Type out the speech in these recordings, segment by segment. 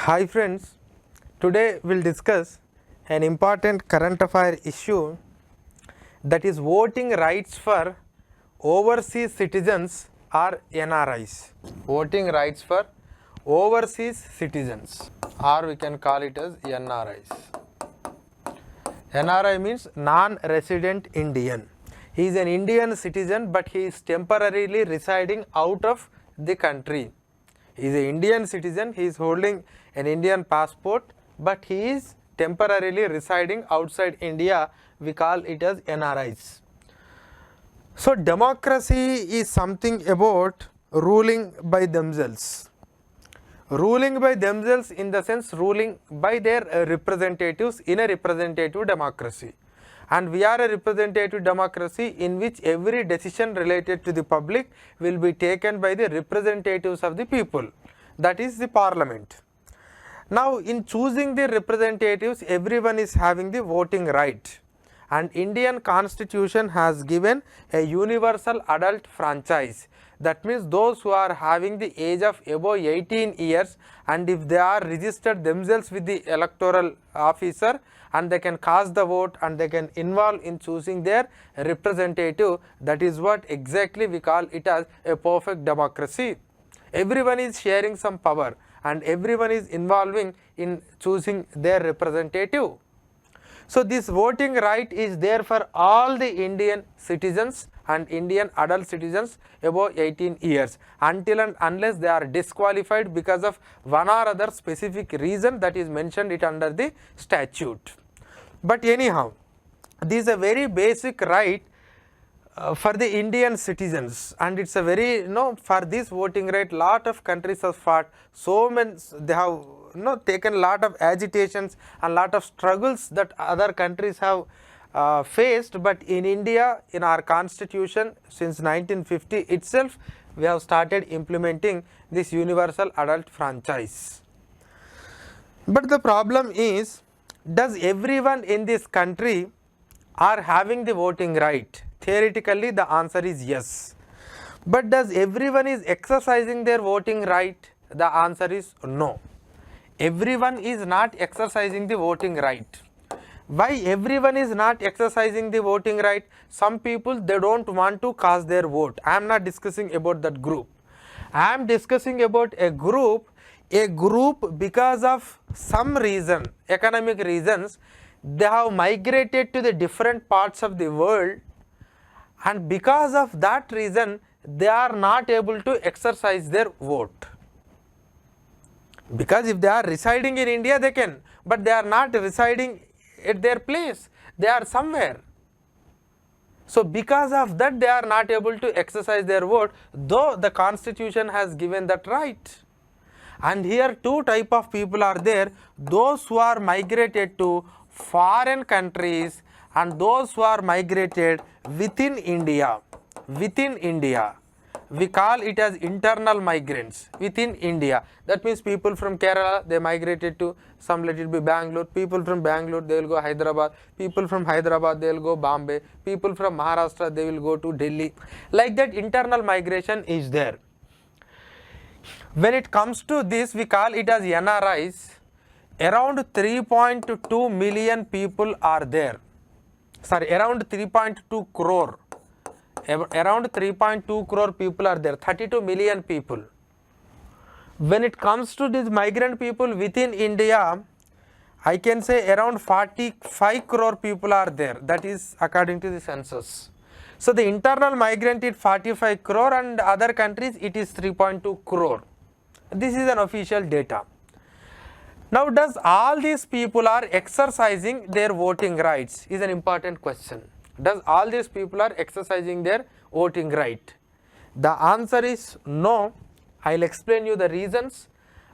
Hi friends, today we'll discuss an important current affair issue, that is voting rights for overseas citizens or NRIs. Voting rights for overseas citizens, or we can call it as NRIs. NRI means non-resident Indian. He is an Indian citizen but he is temporarily residing out of the country. He is an Indian citizen, he is holding an Indian passport but he is temporarily residing outside India. We call it as NRIs. So democracy is something about ruling by themselves. Ruling by themselves in the sense ruling by their representatives in a representative democracy. And we are a representative democracy in which every decision related to the public will be taken by the representatives of the people, that is the parliament. Now in choosing the representatives, everyone is having the voting right, and Indian constitution has given a universal adult franchise. That means those who are having the age of above 18 years and if they are registered themselves with the electoral officer and they can cast the vote and they can involve in choosing their representative, that is what exactly we call it as a perfect democracy. Everyone is sharing some power and everyone is involving in choosing their representative. So this voting right is there for all the Indian citizens and Indian adult citizens above 18 years until and unless they are disqualified because of one or other specific reason that is mentioned it under the statute. But anyhow, this is a very basic right for the Indian citizens, and it's a very for this voting right lot of countries have fought, so many they have taken a lot of agitations and lot of struggles that other countries have faced, but in India, in our constitution since 1950 itself, we have started implementing this universal adult franchise. But the problem is, does everyone in this country are having the voting right? Theoretically the answer is yes. But does everyone is exercising their voting right? The answer is no. Everyone is not exercising the voting right. Why everyone is not exercising the voting right? Some people, they don't want to cast their vote. I am not discussing about that group. I am discussing about a group because of some reason, economic reasons, they have migrated to the different parts of the world, and because of that reason they are not able to exercise their vote. Because if they are residing in India they can, but they are not residing at their place, they are somewhere. So because of that they are not able to exercise their vote, though the constitution has given that right. And here two type of people are there: those who are migrated to foreign countries and those who are migrated within India. Within India, we call it as internal migrants within India. That means people from Kerala, they migrated to some, let it be Bangalore. People from Bangalore, they will go Hyderabad. People from Hyderabad, they will go Bombay. People from Maharashtra, they will go to Delhi. Like that, internal migration is there. When it comes to this, we call it as NRIs. Around 3.2 million people are there. Sorry, around 3.2 crore. Around 3.2 crore people are there, 32 million people. When it comes to these migrant people within India, I can say around 45 crore people are there. That is according to the census. So the internal migrant is 45 crore and other countries it is 3.2 crore. This is an official data. Now does all these people are exercising their voting rights is an important question. Does all these people are exercising their voting right? The answer is no. I will explain you the reasons,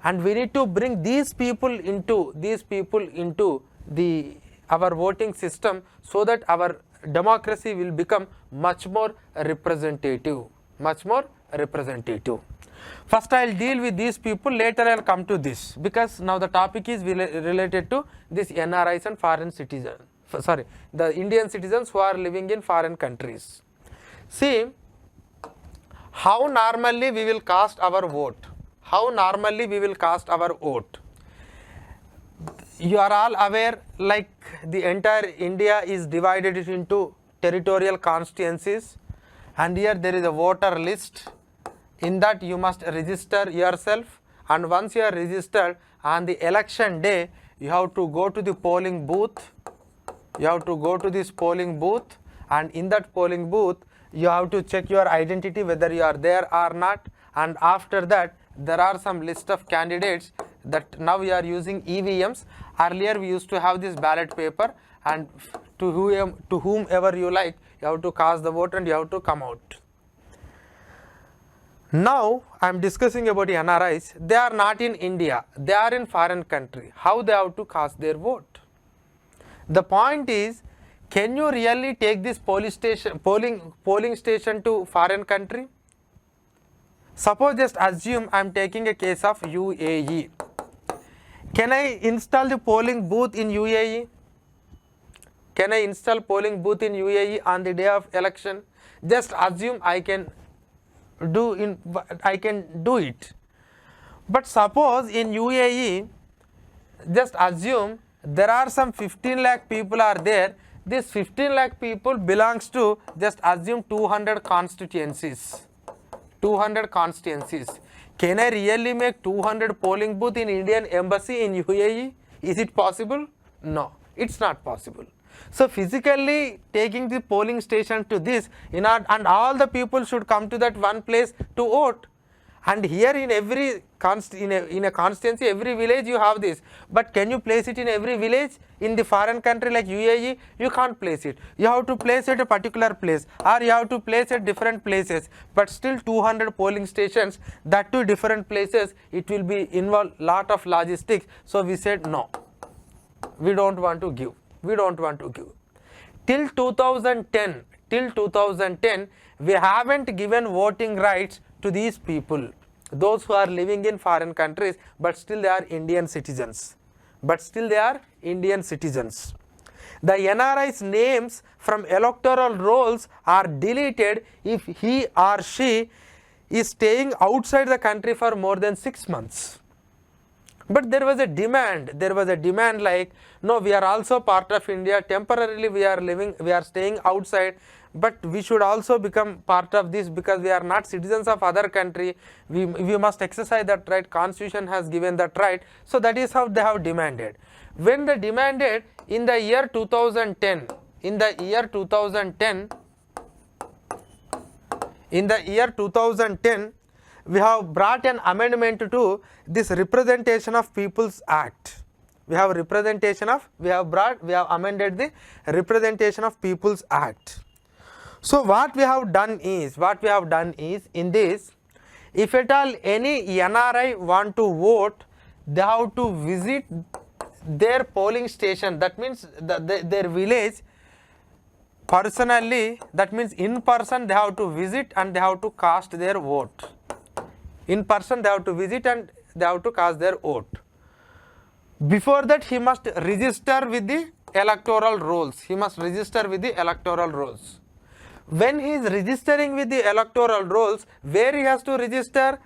and we need to bring these people into our voting system so that our democracy will become much more representative. First I will deal with these people, later I will come to this, because now the topic is related to this NRIs and foreign citizens. Sorry, the Indian citizens who are living in foreign countries. See, how normally we will cast our vote. you are all aware, like the entire India is divided into territorial constituencies, and here there is a voter list. In that you must register yourself, and once you are registered, on the election day you have to go to the polling booth. You have to go to this polling booth, and in that polling booth you have to check your identity whether you are there or not. And after that there are some list of candidates that now we are using EVMs. Earlier we used to have this ballot paper, and to whomever you like, you have to cast the vote and you have to come out. Now I am discussing about the NRIs. They are not in India, they are in foreign country. How they have to cast their vote? The point is, can you really take this polling station to foreign country? Suppose just assume I am taking a case of UAE. Can I install the polling booth in UAE? Can I install polling booth in UAE on the day of election? Just assume I can do it. But suppose in UAE, just assume there are some 15 lakh people are there. This 15 lakh people belongs to, just assume, 200 constituencies. 200 constituencies. Can I really make 200 polling booth in Indian embassy in UAE? Is it possible? No, it's not possible. So physically taking the polling station to this, and all the people should come to that one place to vote. And here in every in a constituency, every village you have this. But can you place it in every village? In the foreign country like UAE, you can't place it. You have to place it at a particular place, or you have to place it at different places. But still 200 polling stations, that too different places, it will be involve lot of logistics. So we said no, we don't want to give. We don't want to give. Till 2010, we haven't given voting rights to these people, those who are living in foreign countries, but still they are Indian citizens. The NRI's names from electoral rolls are deleted if he or she is staying outside the country for more than 6 months. But there was a demand like, no, we are also part of India, temporarily we are staying outside, but we should also become part of this because we are not citizens of other country. We must exercise that right. Constitution has given that right. So that is how they have demanded. When they demanded in the year 2010, we have brought an amendment to this Representation of Peoples Act. We have amended the Representation of Peoples Act. So what we have done is in this, if at all any NRI want to vote, they have to visit their polling station, that means their village personally, that means in person they have to visit and they have to cast their vote. In person they have to visit and they have to cast their vote. Before that he must register with the electoral rolls. When he is registering with the electoral rolls, where he has to register?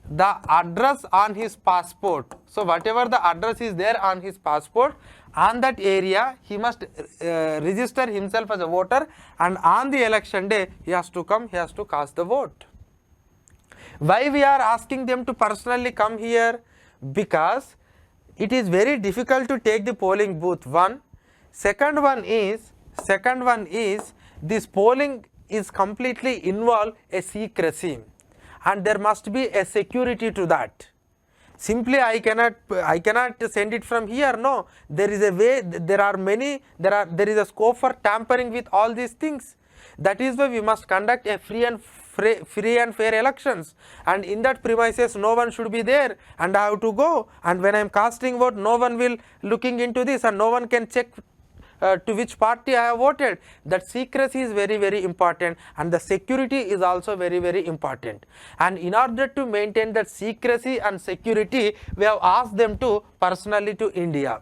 The address on his passport. So whatever the address is there on his passport, on that area he must register himself as a voter, and on the election day he has to come, he has to cast the vote. Why we are asking them to personally come here? Because it is very difficult to take the polling booth. Second one is this polling is completely involve a secrecy, and there must be a security to that. Simply I cannot send it from here. No, there is a way. There is a scope for tampering with all these things. That is why we must conduct a free and fair elections, and in that premises no one should be there, and I have to go, and when I am casting vote no one will looking into this, and no one can check to which party I have voted. That secrecy is very, very important, and the security is also very, very important. And in order to maintain that secrecy and security, we have asked them to personally to India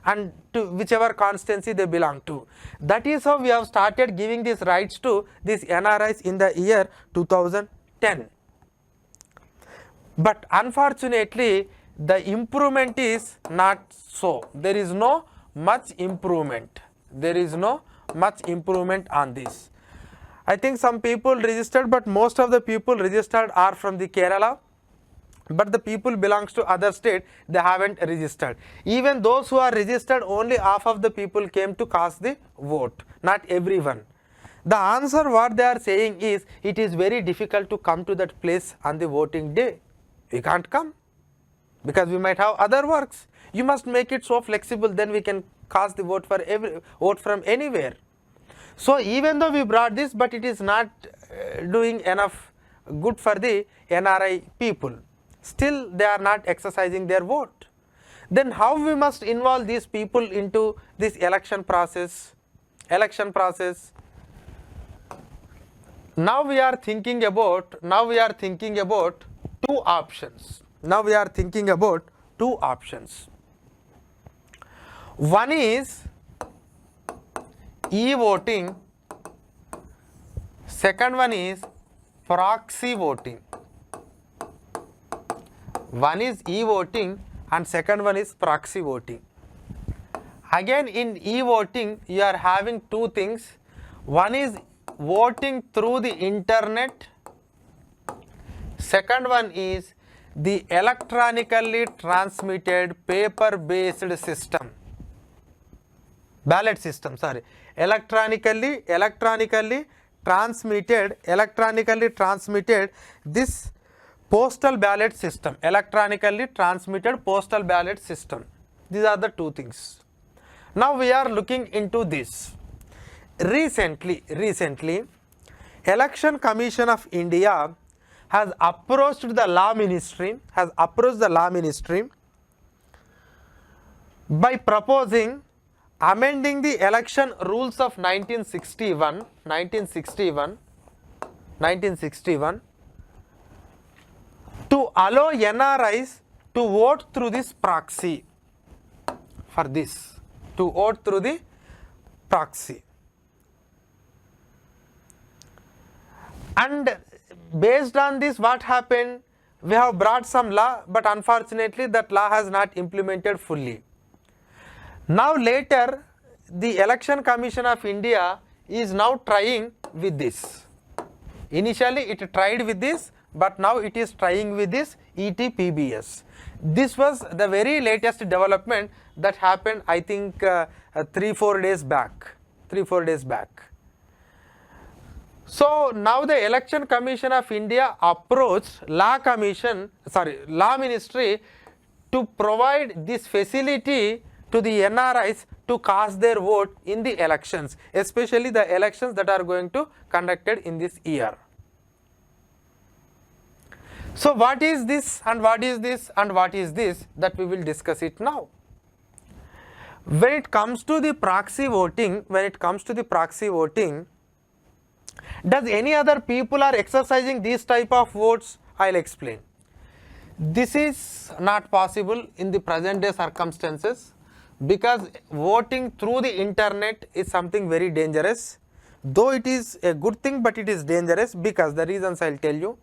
and to whichever constituency they belong to. That is how we have started giving these rights to these NRIs in the year 2010. But unfortunately, the improvement is not so. There is no much improvement. There is no much improvement on this. I think some people registered, but most of the people registered are from the Kerala. But the people belongs to other state, they haven't registered. Even those who are registered, only half of the people came to cast the vote, not everyone. The answer what they are saying is, it is very difficult to come to that place on the voting day. We can't come because we might have other works. You must make it so flexible, then we can cast the vote for vote from anywhere. So even though we brought this, but it is not doing enough good for the NRI people. Still they are not exercising their vote. Then how we must involve these people into this election process? Now we are thinking about two options. One is e-voting, second one is proxy voting. One is e-voting and second one is proxy voting. Again, in e-voting you are having two things. One is voting through the internet. Second one is the electronically transmitted paper-based system. Ballot system, sorry. Electronically transmitted this postal ballot system, electronically transmitted postal ballot system. These are the two things. Now we are looking into this. Recently, Election Commission of India has approached the law ministry, by proposing amending the election rules of 1961 to allow NRIs to vote through this proxy. And based on this, what happened? We have brought some law, but unfortunately that law has not implemented fully. Now later, the Election Commission of India is now trying with this. Initially it tried with this, but now it is trying with this ETPBS. This was the very latest development that happened, I think 3-4 days back. So now the Election Commission of India approached Law Ministry to provide this facility to the NRIs to cast their vote in the elections, especially the elections that are going to conducted in this year. So what is this and what is this and what is this, that we will discuss it now. When it comes to the proxy voting, does any other people are exercising these type of votes? I'll explain. This is not possible in the present day circumstances, because voting through the internet is something very dangerous. Though it is a good thing, but it is dangerous because the reasons I'll tell you.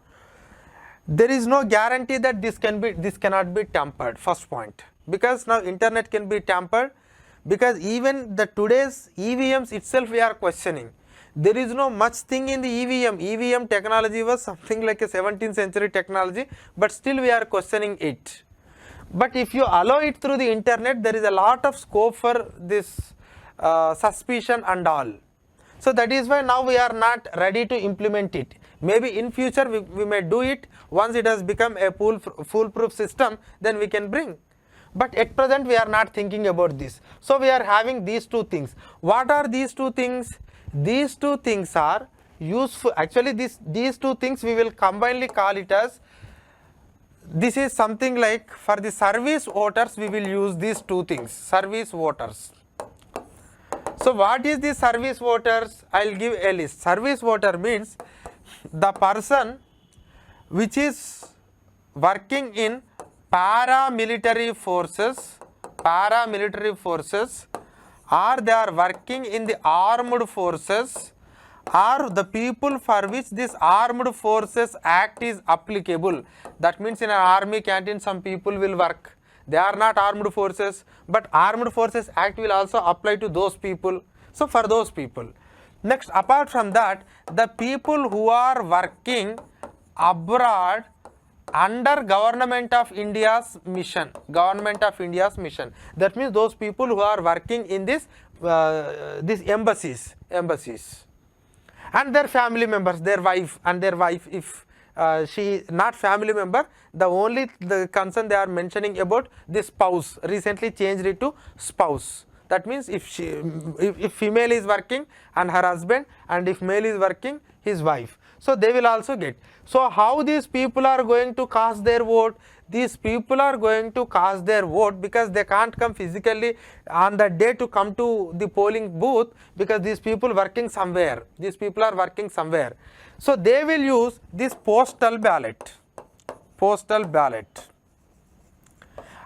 There is no guarantee that this cannot be tampered, first point, because now internet can be tampered, because even the today's EVMs itself we are questioning. There is no much thing in the EVM. EVM technology was something like a 17th century technology, but still we are questioning it. But if you allow it through the internet, there is a lot of scope for this suspicion and all. So that is why now we are not ready to implement it. Maybe in future we may do it. Once it has become a foolproof system, then we can bring. But at present we are not thinking about this. So we are having these two things. What are these two things? These two things are useful. Actually these two things we will combinedly call it as, this is something like for the service voters we will use these two things, service voters. So what is the service voters? I'll give a list. Service voter means the person which is working in paramilitary forces, or they are working in the armed forces, are the people for which this Armed Forces Act is applicable. That means in an army canteen some people will work. They are not armed forces, but Armed Forces Act will also apply to those people. So for those people. Next, apart from that, the people who are working abroad under Government of India's mission. Government of India's mission. That means those people who are working in this embassies, and their family members, their wife, if she is not family member, the concern they are mentioning about the spouse, recently changed it to spouse. That means if female is working and her husband, and if male is working his wife, so they will also get. So how these people are going to cast their vote? These people are going to cast their vote because they can't come physically on that day to come to the polling booth, because these people working somewhere. These people are working somewhere. So they will use this postal ballot. Postal ballot.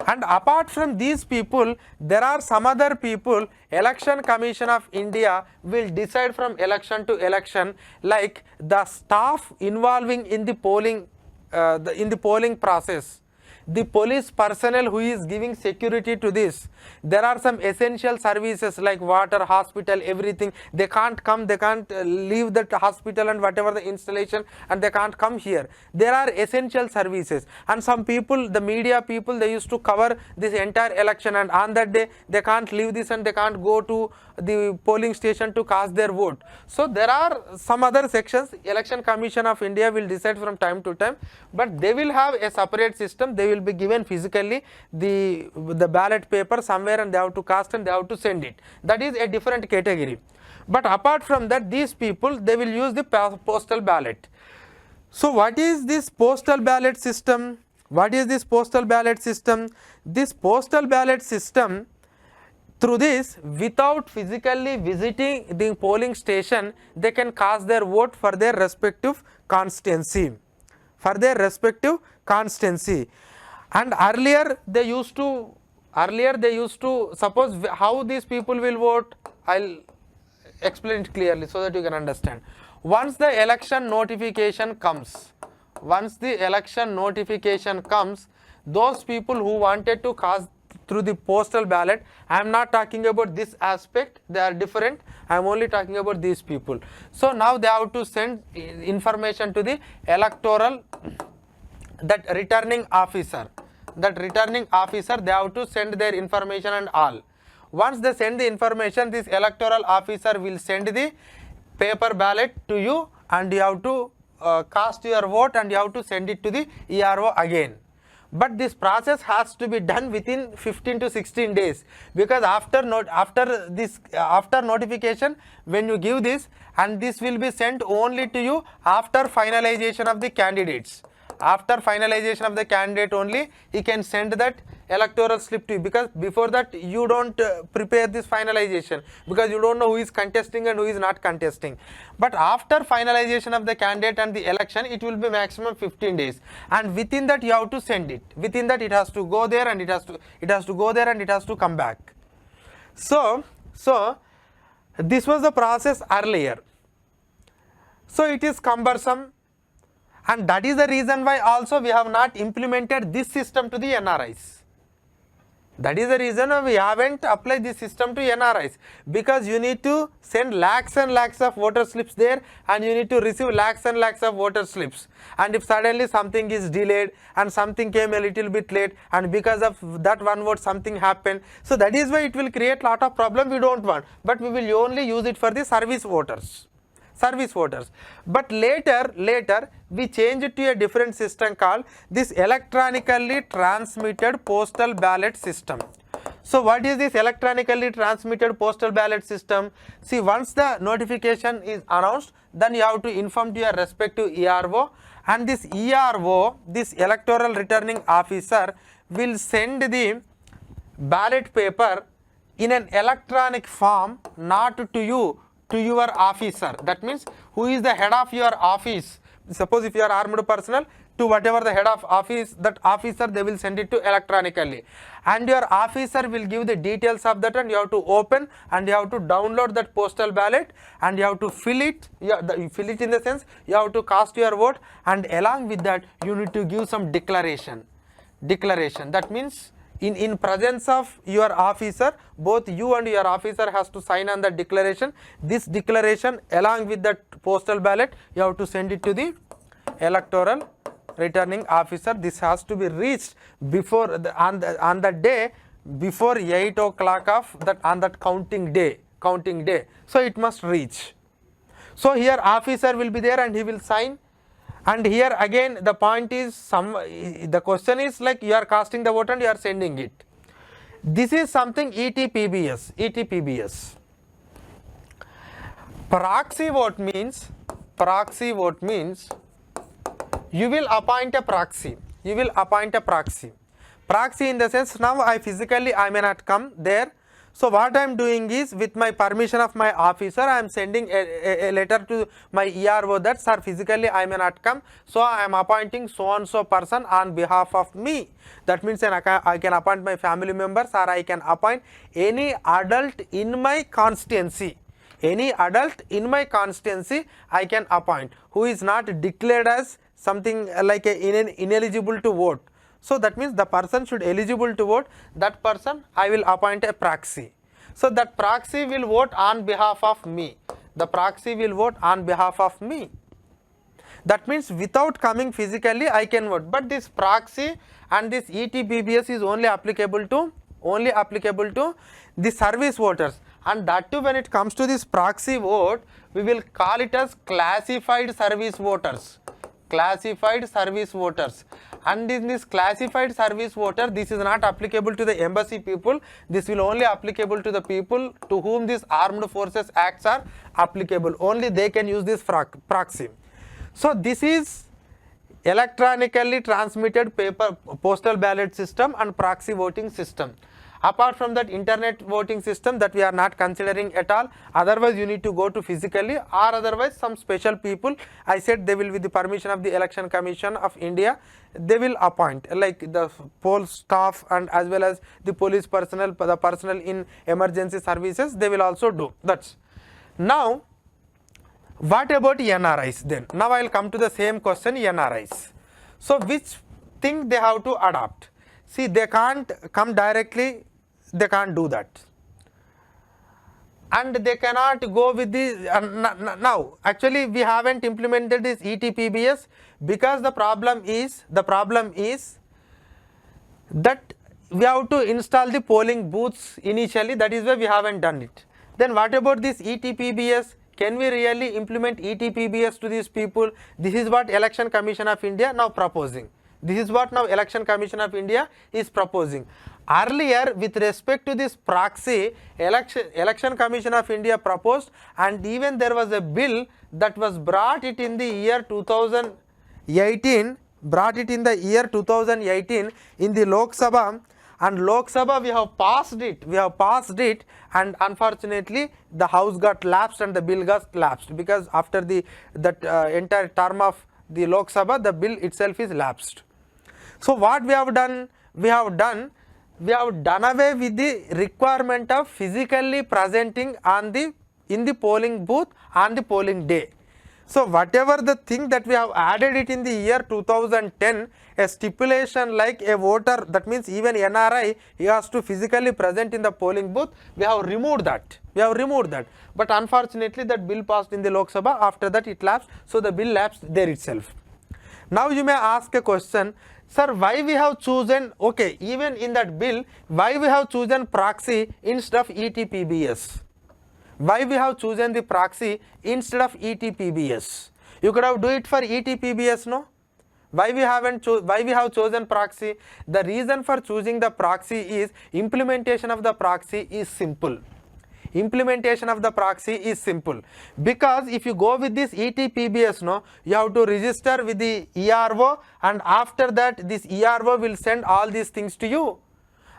And apart from these people, there are some other people. Election Commission of India will decide from election to election, like the staff involving in the polling, process, the police personnel who is giving security to this. There are some essential services like water, hospital, everything. They can't come, they can't leave that hospital and whatever the installation, and they can't come here. There are essential services, and some people, the media people, they used to cover this entire election, and on that day they can't leave this and they can't go to the polling station to cast their vote. So there are some other sections. Election Commission of India will decide from time to time, but they will have a separate system. They will be given physically the ballot paper somewhere, and they have to cast and they have to send it. That is a different category. But apart from that, these people, they will use the postal ballot. So what is this postal ballot system? What is this postal ballot system? This postal ballot system, through this, without physically visiting the polling station, they can cast their vote for their respective constituency. For their respective constituency. And earlier they used to suppose how these people will vote. I'll explain it clearly so that you can understand. Once the election notification comes, those people who wanted to cast through the postal ballot, I am not talking about this aspect, they are different, I am only talking about these people. So now they have to send information to the electoral, that returning officer, they have to send their information and all. Once they send the information, this electoral officer will send the paper ballot to you, and you have to cast your vote, and you have to send it to the ERO again. But this process has to be done within 15 to 16 days, because after notification, when you give this, and this will be sent only to you after finalization of the candidates. After finalization of the candidate only, he can send that electoral slip to you, because before that you don't prepare this finalization, because you don't know who is contesting and who is not contesting. But after finalization of the candidate and the election, it will be maximum 15 days, and within that you have to send it. Within that it has to go there, and it has to go there, and it has to come back. So this was the process earlier. So it is cumbersome, and that is the reason why also we have not implemented this system to the NRIs. That is the reason why we haven't applied this system to NRIs, because you need to send lakhs and lakhs of voter slips there, and you need to receive lakhs and lakhs of voter slips. And if suddenly something is delayed and something came a little bit late, and because of that one vote something happened, so that is why it will create lot of problem we don't want, but we will only use it for the service voters. But later we changed it to a different system called this electronically transmitted postal ballot system. So what is this electronically transmitted postal ballot system? See, once the notification is announced, then you have to inform to your respective ERO, and this ERO, this electoral returning officer, will send the ballot paper in an electronic form, not to you, to your officer. That means who is the head of your office. Suppose if you are armed personnel, to whatever the head of office, that officer, they will send it to electronically, and your officer will give the details of that, and you have to open and you have to download that postal ballot and you have to fill it. Fill it in the sense you have to cast your vote, and along with that you need to give some declaration. That means in presence of your officer, both you and your officer has to sign on the declaration. This declaration along with that postal ballot, you have to send it to the electoral returning officer. This has to be reached before on the day before 8 o'clock of that, on that counting day. So it must reach. So here officer will be there and he will sign. And here again the point is, the question is like you are casting the vote and you are sending it. This is something ETPBS. Proxy vote means you will appoint a proxy. Proxy in the sense, now I may not come there. So what I am doing is, with my permission of my officer, I am sending a letter to my ERO that, sir, physically I may not come, so I am appointing so and so person on behalf of me. That means I can appoint my family members, or I can appoint any adult in my constituency. I can appoint, who is not declared as something like ineligible to vote. So that means the person should eligible to vote, that person I will appoint a proxy. So that proxy will vote on behalf of me. That means without coming physically I can vote. But this proxy and this ETPBS is only applicable to the service voters. And that too, when it comes to this proxy vote, we will call it as classified service voters. And in this classified service voter, this is not applicable to the embassy people. This will only applicable to the people to whom these armed forces acts are applicable. Only they can use this proxy. So this is electronically transmitted postal ballot system and proxy voting system. Apart from that, internet voting system that we are not considering at all. Otherwise you need to go to physically, or otherwise some special people, I said they will, with the permission of the Election Commission of India, they will appoint, like the poll staff and as well as the police personnel, the personnel in emergency services, they will also do. That's. Now what about NRIs then? Now I will come to the same question, NRIs. So which thing they have to adopt? See, they can't come directly, they can't do that, and they cannot go with the now actually we haven't implemented this ETPBS because the problem is that we have to install the polling booths initially. That is why we haven't done it. Then what about this ETPBS? Can we really implement ETPBS to these people? This is what Election Commission of India now proposing. Election Commission of India is proposing. Earlier, with respect to this proxy, Election Commission of India proposed, and even there was a bill that was brought it in the year 2018, in the Lok Sabha, and Lok Sabha we have passed it, and unfortunately the house got lapsed and the bill got lapsed, because after that entire term of the Lok Sabha, the bill itself is lapsed. So what we have done? We have done away with the requirement of physically presenting in the polling booth on the polling day. So whatever the thing that we have added it in the year 2010, a stipulation like a voter, that means even NRI, he has to physically present in the polling booth, we have removed that. But unfortunately that bill passed in the Lok Sabha, after that it lapsed, so the bill lapsed there itself. Now you may ask a question, sir, why we have chosen, okay, even in that bill, why we have chosen proxy instead of ETPBS? Why we have chosen the proxy instead of ETPBS? You could have do it for ETPBS, no? Why we have chosen proxy? The reason for choosing the proxy is implementation of the proxy is simple. Because if you go with this ETPBS, no, you have to register with the ERO, and after that this ERO will send all these things to you.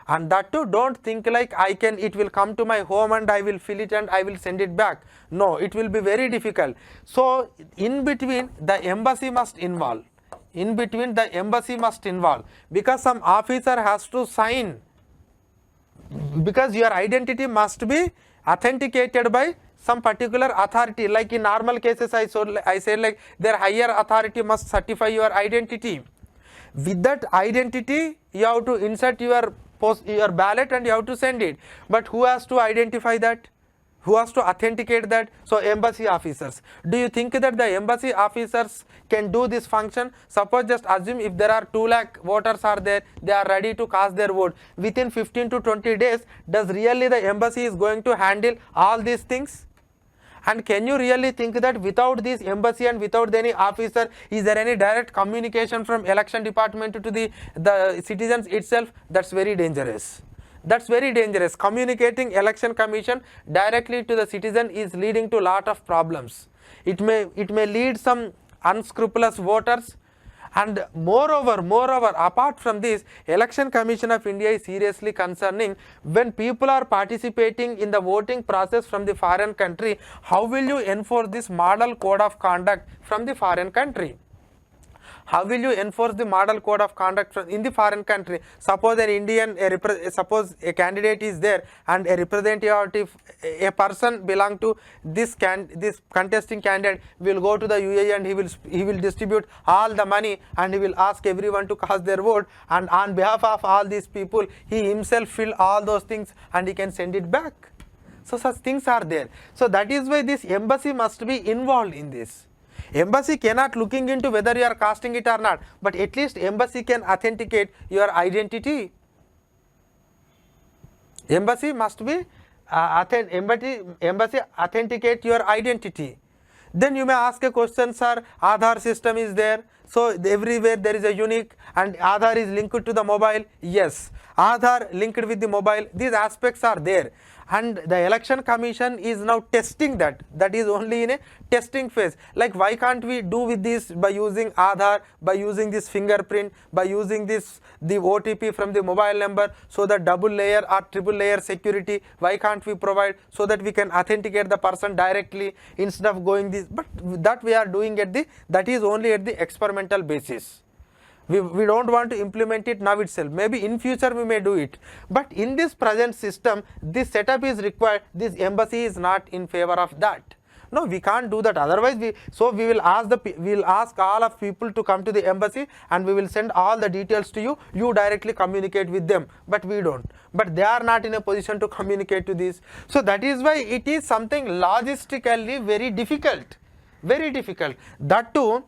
And that too, don't think like it will come to my home and I will fill it and I will send it back. No, it will be very difficult. So in between the embassy must involve. the embassy must involve, because some officer has to sign, because your identity must be authenticated by some particular authority. Like in normal cases, I said like their higher authority must certify your identity. With that identity, you have to insert your ballot and you have to send it. But who has to identify that? Who has to authenticate that? So embassy officers. Do you think that the embassy officers can do this function? Suppose just assume if there are 2 lakh voters are there, they are ready to cast their vote. Within 15 to 20 days, does really the embassy is going to handle all these things? And can you really think that without this embassy and without any officer, is there any direct communication from election department to the citizens itself? That's very dangerous. That's very dangerous. Communicating election commission directly to the citizen is leading to lot of problems. It may lead some unscrupulous voters. And moreover, apart from this, Election Commission of India is seriously concerning when people are participating in the voting process from the foreign country. How will you enforce this model code of conduct from the foreign country? How will you enforce the model code of conduct in the foreign country? Suppose suppose a candidate is there and a representative, a person belong to this contesting candidate will go to the UAE and he will distribute all the money and he will ask everyone to cast their vote, and on behalf of all these people, he himself fill all those things and he can send it back. So such things are there. So that is why this embassy must be involved in this. Embassy cannot looking into whether you are casting it or not, but at least embassy can authenticate your identity. Embassy must be embassy authenticate your identity. Then you may ask a question, sir, Aadhaar system is there, so everywhere there is a unique and Aadhaar is linked to the mobile. Yes, Aadhaar linked with the mobile, these aspects are there. And the election commission is now testing that is only in a testing phase. Like, why can't we do with this by using Aadhaar, by using this fingerprint, by using the OTP from the mobile number, so that double layer or triple layer security, why can't we provide, so that we can authenticate the person directly instead of going this? But that we are doing that is only at the experimental basis. We don't want to implement it now itself. Maybe in future we may do it. But in this present system, this setup is required. This embassy is not in favor of that. No, we can't do that. Otherwise, we will ask all of people to come to the embassy and we will send all the details to you. You directly communicate with them. But we don't. But they are not in a position to communicate to this. So that is why it is something logistically very difficult. Very difficult. That too,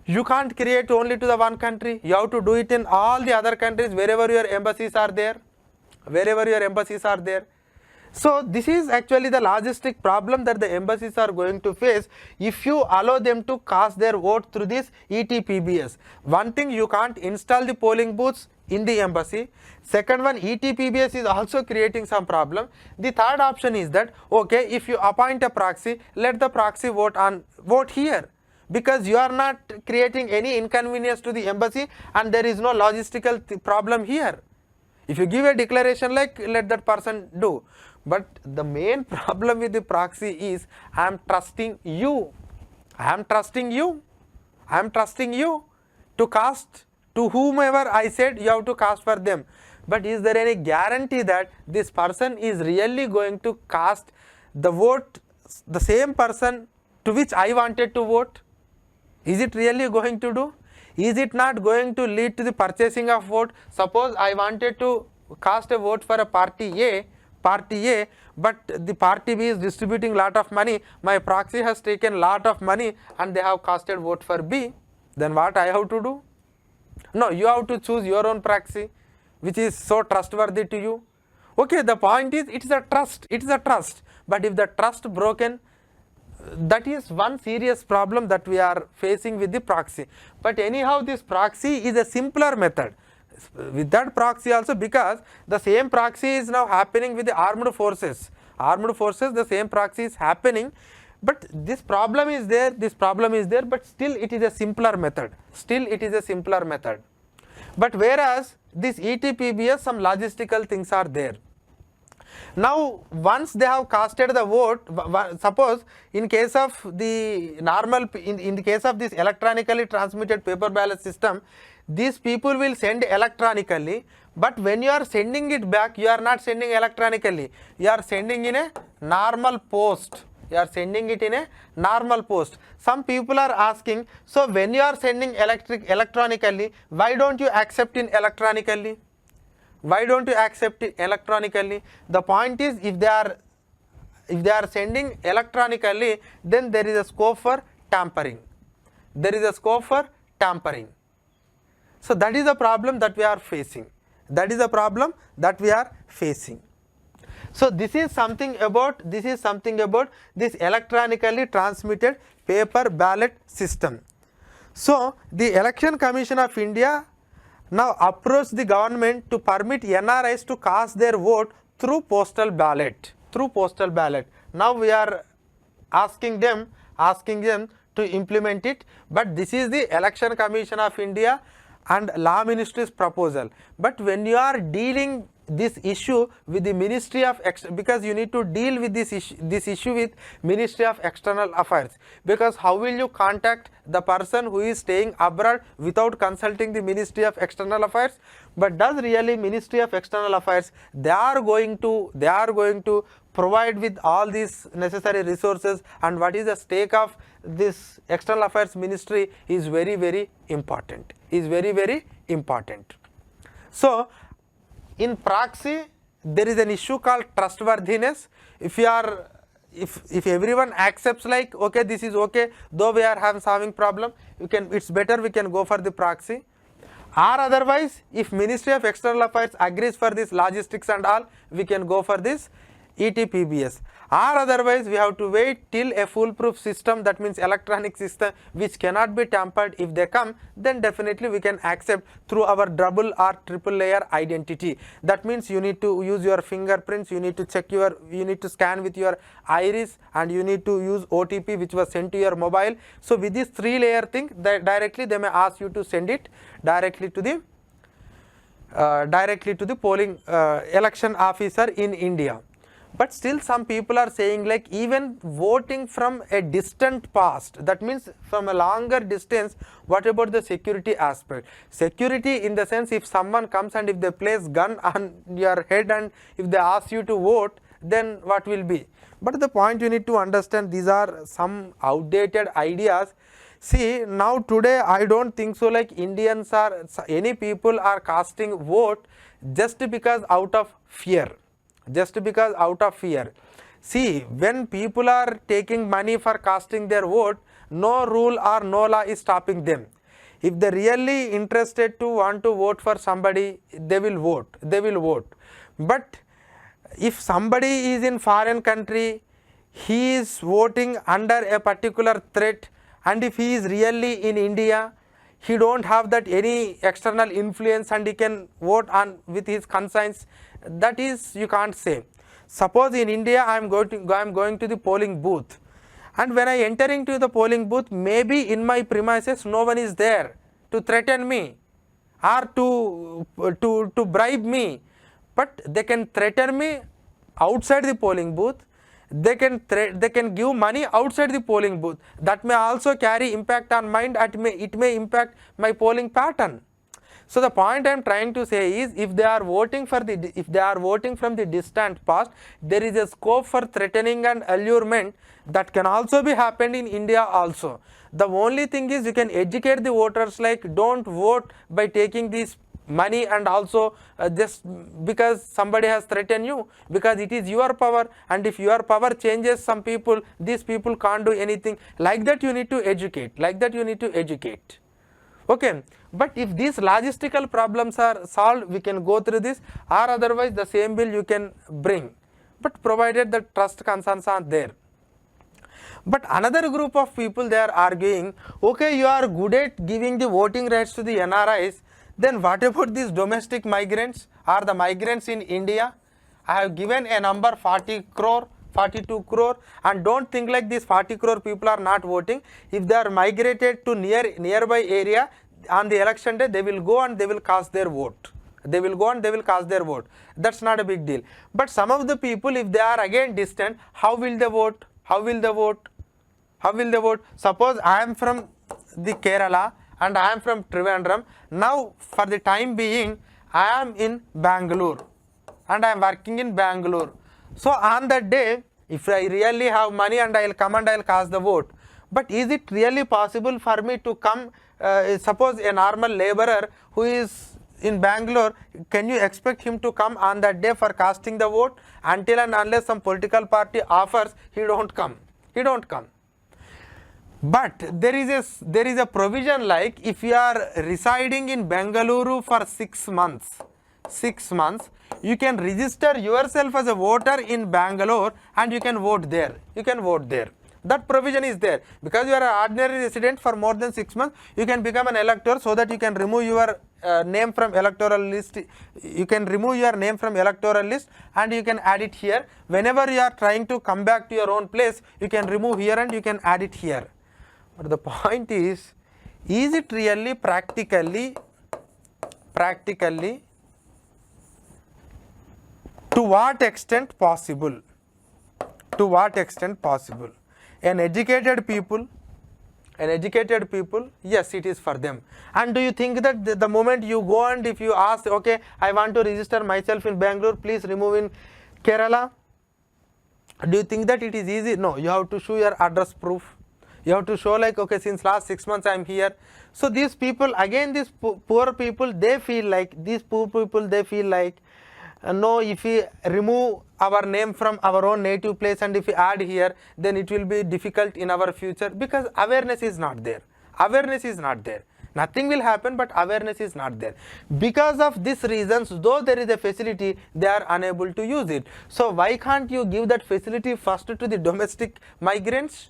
you can't create only to the one country. You have to do it in all the other countries wherever your embassies are there. Wherever your embassies are there. So this is actually the logistic problem that the embassies are going to face if you allow them to cast their vote through this ETPBS. One thing, you can't install the polling booths in the embassy. Second one, ETPBS is also creating some problem. The third option is that, okay, if you appoint a proxy, let the proxy vote here. Because you are not creating any inconvenience to the embassy and there is no logistical problem here. If you give a declaration like, let that person do. But the main problem with the proxy is, I am trusting you. I am trusting you. I am trusting you to cast to whomever I said you have to cast for them. But is there any guarantee that this person is really going to cast the vote, the same person to which I wanted to vote? Is it really going to do? Is it not going to lead to the purchasing of vote? Suppose I wanted to cast a vote for a party A, but the party B is distributing lot of money. My proxy has taken lot of money and they have casted vote for B. Then what I have to do? No, you have to choose your own proxy, which is so trustworthy to you. Okay, the point is, it is a trust. It is a trust. But if the trust broken, that is one serious problem that we are facing with the proxy. But anyhow, this proxy is a simpler method. With that proxy also, because the same proxy is now happening with the armed forces. Armed forces, the same proxy is happening. But this problem is there, but still it is a simpler method. Still it is a simpler method. But whereas this ETPBS, some logistical things are there. Now once they have casted the vote, suppose in case of the normal, in the case of this electronically transmitted paper ballot system, these people will send electronically, but when you are sending it back, you are not sending electronically, you are sending in a normal post. You are sending it in a normal post. Some people are asking, so when you are sending electronically, why don't you accept in electronically? Why don't you accept it electronically? The point is, if they are sending electronically, then there is a scope for tampering. There is a scope for tampering. So that is the problem that we are facing. That is the problem that we are facing. So this is something about this electronically transmitted paper ballot system. So the Election Commission of India now approached the government to permit NRIs to cast their vote through postal ballot. Now we are asking them to implement it, but this is the Election Commission of India and Law Ministry's proposal. But when you are dealing this issue with the Ministry of because you need to deal with this issue with Ministry of External Affairs, because how will you contact the person who is staying abroad without consulting the Ministry of External Affairs? But does really Ministry of External Affairs, they are going to provide with all these necessary resources, and what is the stake of this External Affairs Ministry is very, very important. So in proxy, there is an issue called trustworthiness. If everyone accepts like, okay, this is okay, though we are having problem, it's better we can go for the proxy. Or otherwise, if Ministry of External Affairs agrees for this logistics and all, we can go for this ETPBS. Or otherwise, we have to wait till a foolproof system, that means electronic system which cannot be tampered, if they come, then definitely we can accept through our double or triple layer identity. That means you need to use your fingerprints, you need to scan with your iris, and you need to use OTP which was sent to your mobile. So with this 3-layer thing, directly they may ask you to send it directly to the polling election officer in India. But still some people are saying like, even voting from a distant past, that means from a longer distance, what about the security aspect? Security in the sense, if someone comes and if they place gun on your head and if they ask you to vote, then what will be? But the point you need to understand, these are some outdated ideas. See, now today I don't think so like any people are casting vote just because out of fear. See, when people are taking money for casting their vote, no rule or no law is stopping them. If they really interested to want to vote for somebody, they will vote. But if somebody is in foreign country, he is voting under a particular threat, and if he is really in India, he don't have that any external influence and he can vote on with his conscience, that is, you can't say. Suppose in India I am going to the polling booth, and when I enter into the polling booth, maybe in my premises no one is there to threaten me or to bribe me, but they can threaten me outside the polling booth. They can give money outside the polling booth. That may also carry impact on mind, it may impact my polling pattern. So the point I am trying to say is, if they are voting from the distant past, there is a scope for threatening and allurement that can also be happened in India also. The only thing is, you can educate the voters like, don't vote by taking this money and also just because somebody has threatened you, because it is your power, and if your power changes some people, these people can't do anything. Like that you need to educate. Okay, but if these logistical problems are solved, we can go through this, or otherwise the same bill you can bring, but provided the trust concerns are there. But another group of people, they are arguing, okay, you are good at giving the voting rights to the NRIs, then what about these domestic migrants or the migrants in India? I have given a number 40 crore, 42 crore, and don't think like these 40 crore people are not voting. If they are migrated to nearby area on the election day, they will go and they will cast their vote. They will go and they will cast their vote. That's not a big deal. But some of the people, if they are again distant, how will they vote? How will they vote? How will they vote? Suppose I am from the Kerala and I am from Trivandrum. Now for the time being, I am in Bangalore and I am working in Bangalore. So on that day, if I really have money and I will come and I will cast the vote. But is it really possible for me to come, suppose a normal laborer who is in Bangalore, can you expect him to come on that day for casting the vote? Until and unless some political party offers, he don't come. He don't come. But there is a provision, like if you are residing in Bengaluru for 6 months, you can register yourself as a voter in Bangalore and you can vote there. You can vote there. That provision is there. Because you are an ordinary resident for more than 6 months, you can become an elector, so that you can remove your name from electoral list. You can remove your name from electoral list and you can add it here. Whenever you are trying to come back to your own place, you can remove here and you can add it here. But the point is it really practically to what extent possible? To what extent possible? An educated people, yes, it is for them. And do you think that the moment you go and if you ask, okay, I want to register myself in Bangalore, please remove in Kerala, do you think that it is easy? No, you have to show your address proof. You have to show like, okay, since last 6 months I am here. So these people, again these poor people, they feel like, no, if we remove our name from our own native place and if we add here, then it will be difficult in our future, because awareness is not there. Awareness is not there. Nothing will happen, but awareness is not there. Because of these reasons, though there is a facility, they are unable to use it. So why can't you give that facility first to the domestic migrants?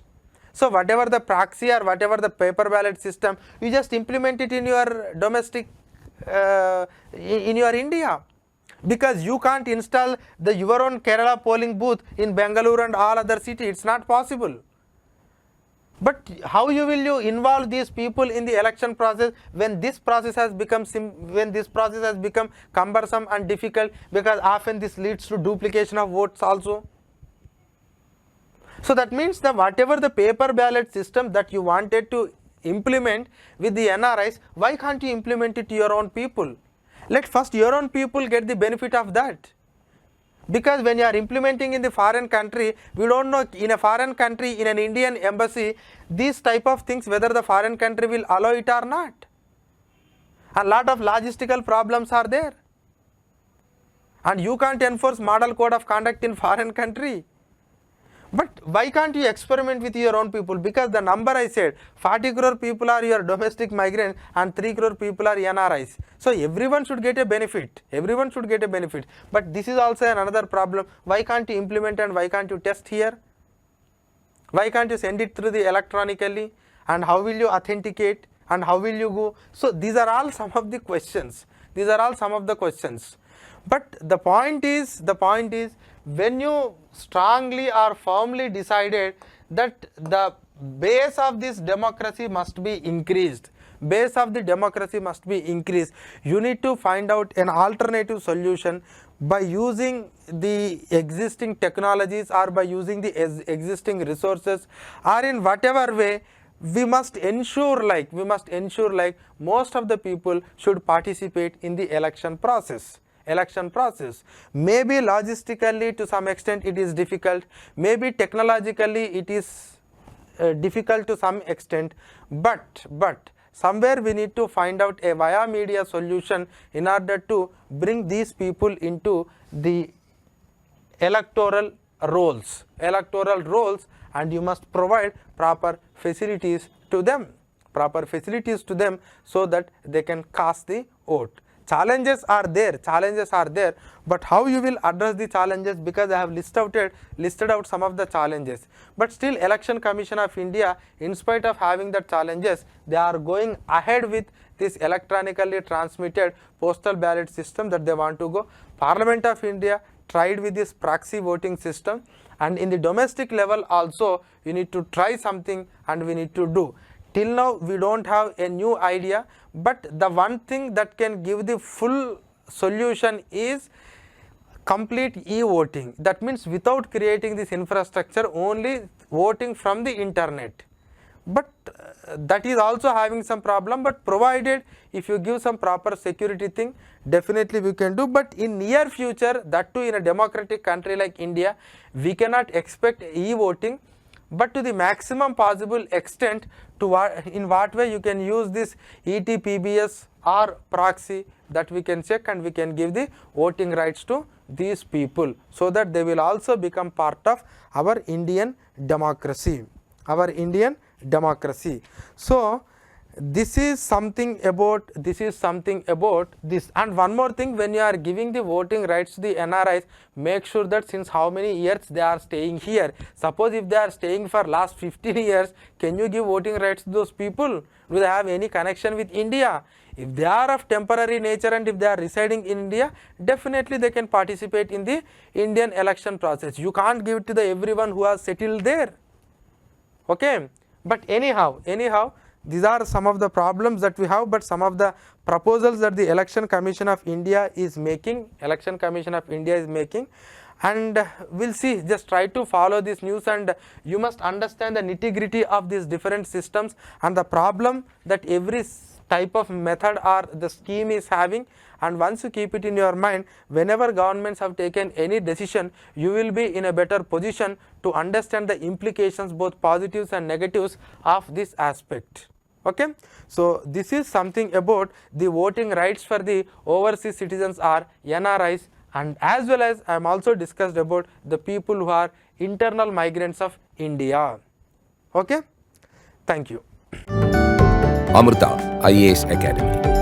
So whatever the proxy or whatever the paper ballot system, you just implement it in your domestic, in your India. Because you can't install your own Kerala polling booth in Bangalore and all other cities. It's not possible. But how you involve these people in the election process when this process has become cumbersome and difficult, because often this leads to duplication of votes also. So that means that whatever the paper ballot system that you wanted to implement with the NRIs, why can't you implement it to your own people? Let first your own people get the benefit of that. Because when you are implementing in the foreign country, we don't know in a foreign country, in an Indian embassy, these type of things, whether the foreign country will allow it or not. A lot of logistical problems are there. And you can't enforce model code of conduct in foreign country. But why can't you experiment with your own people? Because the number I said, 40 crore people are your domestic migrants and 3 crore people are NRIs. So everyone should get a benefit. Everyone should get a benefit. But this is also another problem. Why can't you implement and why can't you test here? Why can't you send it through the electronically? And how will you authenticate? And how will you go? So these are all some of the questions. These are all some of the questions. But the point is, when you strongly or firmly decided that the base of this democracy must be increased, you need to find out an alternative solution by using the existing technologies or by using the existing resources, or in whatever way. We must ensure like most of the people should participate in the election process. Maybe logistically to some extent it is difficult, maybe technologically it is difficult to some extent, but somewhere we need to find out a via media solution in order to bring these people into the electoral roles, and you must provide proper facilities to them, so that they can cast the vote. Challenges are there, but how you will address the challenges, because I have listed out some of the challenges. But still, Election Commission of India, in spite of having the challenges, they are going ahead with this electronically transmitted postal ballot system that they want to go. Parliament of India tried with this proxy voting system, and in the domestic level also we need to try something and we need to do. Till now we don't have a new idea, but the one thing that can give the full solution is complete e-voting. That means without creating this infrastructure, only voting from the internet. But that is also having some problem, but provided if you give some proper security thing, definitely we can do. But in near future, that too in a democratic country like India, we cannot expect e-voting, but to the maximum possible extent, to in what way you can use this ETPBS or proxy, that we can check and we can give the voting rights to these people, so that they will also become part of our Indian democracy. So this is something about this. And one more thing, when you are giving the voting rights to the NRIs, make sure that since how many years they are staying here. Suppose if they are staying for last 15 years, can you give voting rights to those people? Do they have any connection with India? If they are of temporary nature and if they are residing in India, definitely they can participate in the Indian election process. You can't give it to the everyone who has settled there. Okay, but anyhow, these are some of the problems that we have, but some of the proposals that the Election Commission of India is making, and we'll see. Just try to follow this news, and you must understand the nitty-gritty of these different systems and the problem that every type of method or the scheme is having. And once you keep it in your mind, whenever governments have taken any decision, you will be in a better position to understand the implications, both positives and negatives of this aspect. Okay, so this is something about the voting rights for the overseas citizens or NRIs, and as well as I am also discussed about the people who are internal migrants of India. Okay, thank you. Amrita IAS Academy.